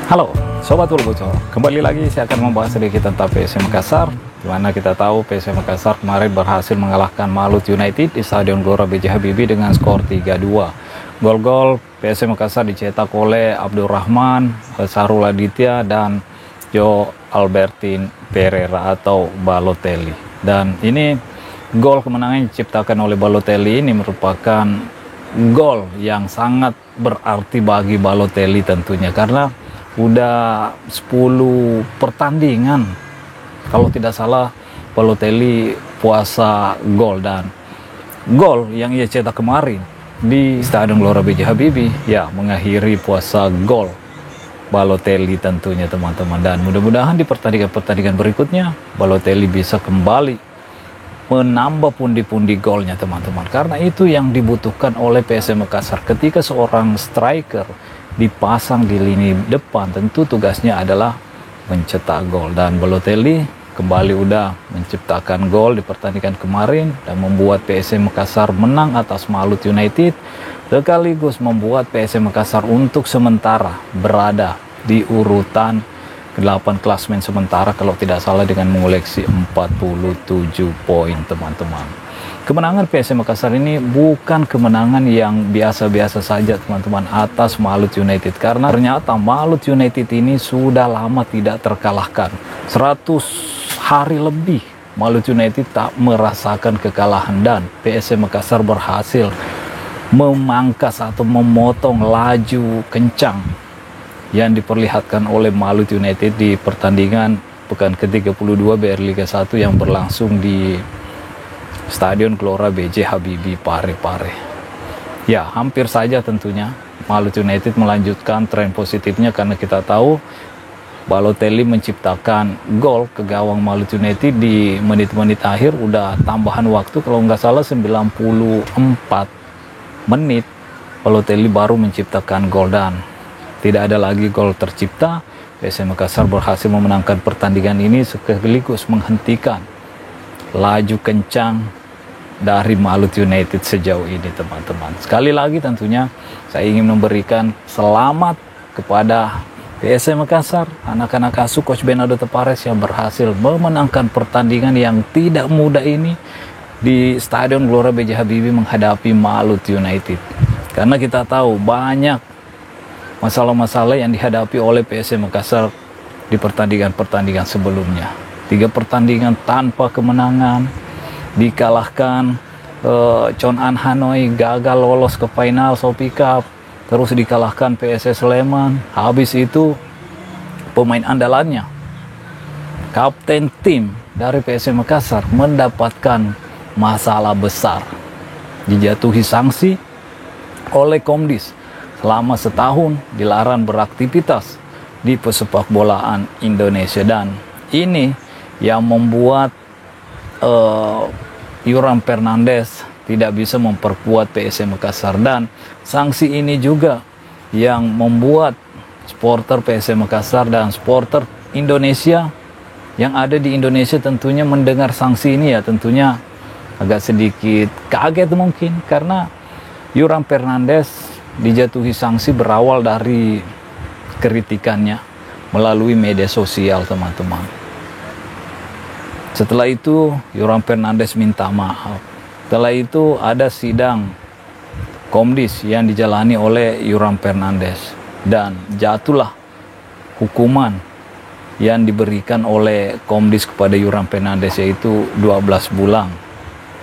Halo Sobat Ulu Bocor, kembali lagi saya akan membahas sedikit tentang PSM Makassar, di mana kita tahu PSM Makassar kemarin berhasil mengalahkan Malut United di Stadion Gelora B.J. Habibie dengan skor 3-2. Gol-gol PSM Makassar dicetak oleh Abdurrahman, Sarul Aditya, dan Jo Albertin Pereira atau Balotelli. Dan ini gol kemenangan yang diciptakan oleh Balotelli ini merupakan gol yang sangat berarti bagi Balotelli tentunya, karena udah 10 pertandingan kalau tidak salah Balotelli puasa gol, dan gol yang ia cetak kemarin di Stadion Gelora B.J. Habibie ya mengakhiri puasa gol Balotelli tentunya teman-teman. Dan mudah-mudahan di pertandingan-pertandingan berikutnya Balotelli bisa kembali menambah pundi-pundi golnya teman-teman, karena itu yang dibutuhkan oleh PSM Makassar. Ketika seorang striker dipasang di lini depan, tentu tugasnya adalah mencetak gol, dan Balotelli kembali udah menciptakan gol di pertandingan kemarin dan membuat PSM Makassar menang atas Malut United, sekaligus membuat PSM Makassar untuk sementara berada di urutan 8 klasmen sementara kalau tidak salah dengan mengoleksi 47 poin teman-teman. Kemenangan PSM Makassar ini bukan kemenangan yang biasa-biasa saja teman-teman atas Malut United, karena ternyata Malut United ini sudah lama tidak terkalahkan. 100 hari lebih Malut United tak merasakan kekalahan, dan PSM Makassar berhasil memangkas atau memotong laju kencang yang diperlihatkan oleh Malut United di pertandingan pekan ke-32 BR Liga 1 yang berlangsung di Stadion Gelora B.J. Habibie Parepare. Ya, hampir saja tentunya Malut United melanjutkan tren positifnya, karena kita tahu Balotelli menciptakan gol ke gawang Malut United di menit-menit akhir, udah tambahan waktu kalau nggak salah 94 menit Balotelli baru menciptakan gol, dan tidak ada lagi gol tercipta. PSM Makassar berhasil memenangkan pertandingan ini sekaligus menghentikan laju kencang dari Malut United sejauh ini teman-teman. Sekali lagi tentunya saya ingin memberikan selamat kepada PSM Makassar, anak-anak asuh Coach Bernardo Tavares yang berhasil memenangkan pertandingan yang tidak mudah ini di Stadion Gelora B.J. Habibie menghadapi Malut United. Karena kita tahu banyak masalah-masalah yang dihadapi oleh PSM Makassar di pertandingan-pertandingan sebelumnya. 3 pertandingan tanpa kemenangan, dikalahkan Chon An Hanoi, gagal lolos ke final Shopee Cup, terus dikalahkan PSS Sleman. Habis itu pemain andalannya, kapten tim dari PSM Makassar, mendapatkan masalah besar, dijatuhi sanksi oleh Komdis selama setahun, dilarang beraktivitas di pesepak bolaan Indonesia. Dan ini yang membuat Yoram Fernandes tidak bisa memperkuat PSM Makassar, dan sanksi ini juga yang membuat supporter PSM Makassar dan supporter Indonesia yang ada di Indonesia tentunya mendengar sanksi ini ya tentunya agak sedikit kaget mungkin, karena Yoram Fernandes dijatuhi sanksi berawal dari kritikannya melalui media sosial teman-teman. Setelah itu Yoram Fernandes minta maaf. Setelah itu ada sidang Komdis yang dijalani oleh Yoram Fernandes, dan jatuhlah hukuman yang diberikan oleh Komdis kepada Yoram Fernandes, yaitu 12 bulan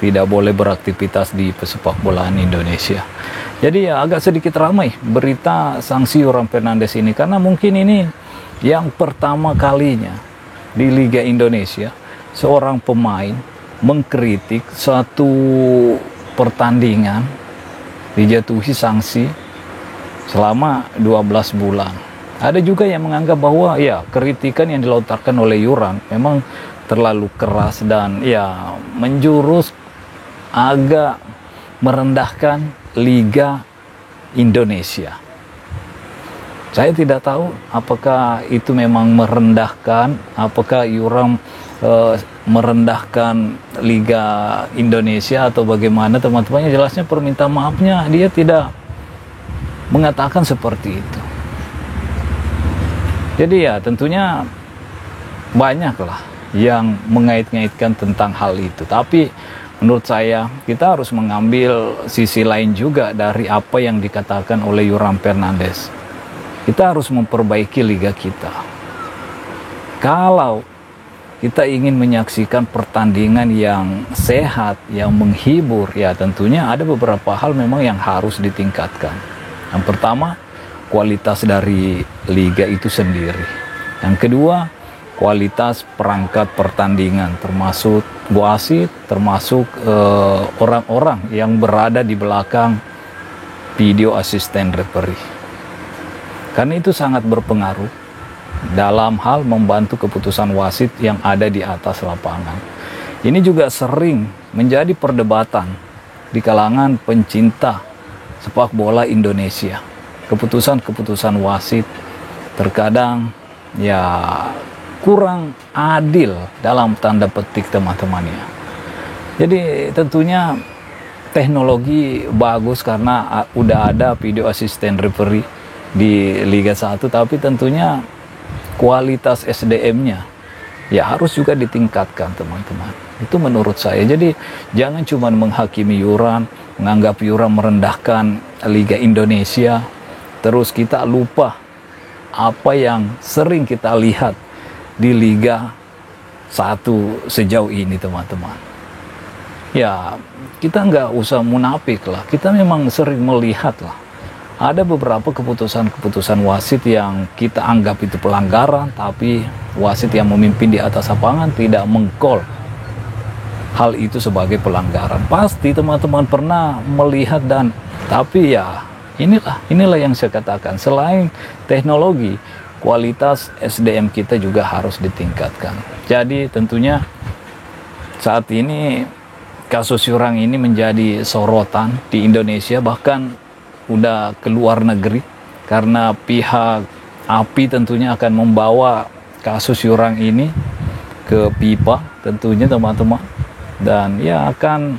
tidak boleh beraktivitas di pesepak bolaan Indonesia. Jadi ya agak sedikit ramai berita sanksi Yoram Fernandes ini, karena mungkin ini yang pertama kalinya di Liga Indonesia seorang pemain mengkritik satu pertandingan dijatuhi sanksi selama 12 bulan. Ada juga yang menganggap bahwa ya kritikan yang dilontarkan oleh Yoram memang terlalu keras dan ya menjurus agak merendahkan Liga Indonesia. Saya tidak tahu apakah itu memang merendahkan, apakah Yoram merendahkan Liga Indonesia atau bagaimana teman-teman. Jelasnya permintaan maafnya dia tidak mengatakan seperti itu. Jadi ya tentunya banyaklah yang mengait-ngaitkan tentang hal itu. Tapi menurut saya kita harus mengambil sisi lain juga dari apa yang dikatakan oleh Yoram Fernandes. Kita harus memperbaiki liga kita. Kalau kita ingin menyaksikan pertandingan yang sehat, yang menghibur, ya tentunya ada beberapa hal memang yang harus ditingkatkan. Yang pertama, kualitas dari liga itu sendiri. Yang kedua, kualitas perangkat pertandingan, termasuk wasit, termasuk orang-orang yang berada di belakang video assistant referee. Karena itu sangat berpengaruh dalam hal membantu keputusan wasit yang ada di atas lapangan. Ini juga sering menjadi perdebatan di kalangan pencinta sepak bola Indonesia. Keputusan-keputusan wasit terkadang ya kurang adil dalam tanda petik teman-teman ya. Jadi tentunya teknologi bagus karena udah ada video assistant referee di Liga 1, tapi tentunya kualitas SDM-nya ya harus juga ditingkatkan teman-teman. Itu menurut saya. Jadi jangan cuma menghakimi Yoram, menganggap Yoram merendahkan Liga Indonesia, terus kita lupa apa yang sering kita lihat di Liga 1 sejauh ini teman-teman. Ya kita nggak usah munafik lah, kita memang sering melihat lah ada beberapa keputusan-keputusan wasit yang kita anggap itu pelanggaran, tapi wasit yang memimpin di atas lapangan tidak mengcall hal itu sebagai pelanggaran. Pasti teman-teman pernah melihat tapi ya inilah yang saya katakan, selain teknologi, kualitas SDM kita juga harus ditingkatkan. Jadi tentunya saat ini kasus Yoram ini menjadi sorotan di Indonesia, bahkan udah ke luar negeri, karena pihak API tentunya akan membawa kasus Yoram ini ke FIFA tentunya teman-teman, dan ya akan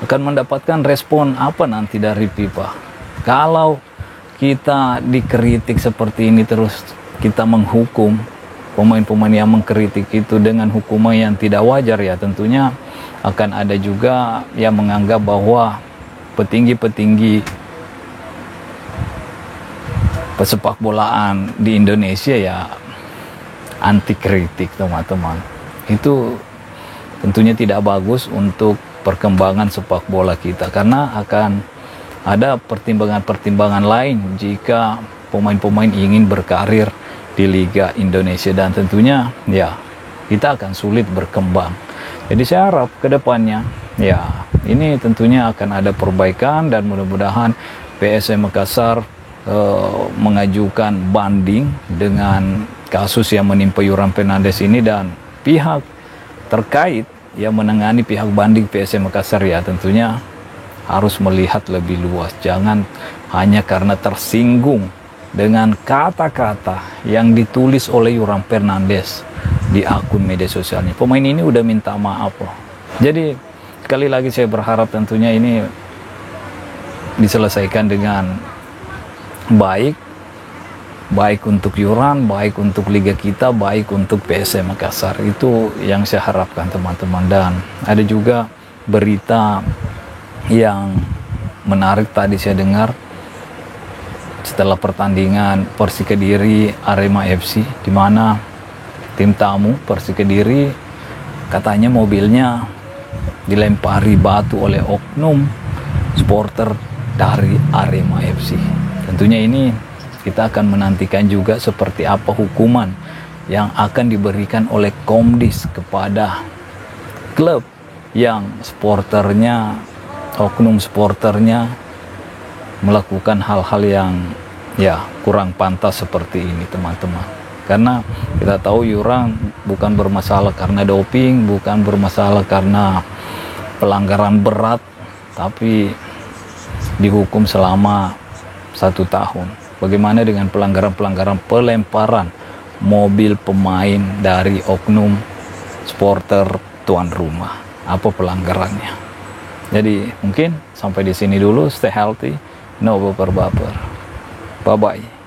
mendapatkan respon apa nanti dari FIFA. Kalau kita dikritik seperti ini terus kita menghukum pemain-pemain yang mengkritik itu dengan hukuman yang tidak wajar, ya tentunya akan ada juga yang menganggap bahwa petinggi-petinggi pesepak bolaan di Indonesia ya anti kritik teman-teman. Itu tentunya tidak bagus untuk perkembangan sepak bola kita, karena akan ada pertimbangan-pertimbangan lain jika pemain-pemain ingin berkarir di Liga Indonesia, dan tentunya ya kita akan sulit berkembang. Jadi saya harap ke depannya ya ini tentunya akan ada perbaikan, dan mudah-mudahan PSM Makassar mengajukan banding dengan kasus yang menimpa Yoram Fernandes ini, dan pihak terkait yang menangani pihak banding PSM Makassar ya tentunya harus melihat lebih luas. Jangan hanya karena tersinggung dengan kata-kata yang ditulis oleh Yoram Fernandes di akun media sosialnya. Pemain ini udah minta maaf loh. Jadi sekali lagi saya berharap tentunya ini diselesaikan dengan baik untuk Yoram, baik untuk liga kita, baik untuk PSM Makassar. Itu yang saya harapkan teman-teman. Dan ada juga berita yang menarik tadi saya dengar setelah pertandingan Persik Kediri Arema FC, di mana tim tamu Persik Kediri katanya mobilnya dilempari batu oleh oknum supporter dari Arema FC. Tentunya ini kita akan menantikan juga seperti apa hukuman yang akan diberikan oleh Komdis kepada klub yang supporternya, oknum supporternya melakukan hal-hal yang ya kurang pantas seperti ini teman-teman. Karena kita tahu Yoram bukan bermasalah karena doping, bukan bermasalah karena pelanggaran berat, tapi dihukum selama 1 tahun. Bagaimana dengan pelanggaran-pelanggaran pelemparan mobil pemain dari oknum supporter tuan rumah? Apa pelanggarannya? Jadi mungkin sampai di sini dulu. Stay healthy, no baper-baper. Bye-bye.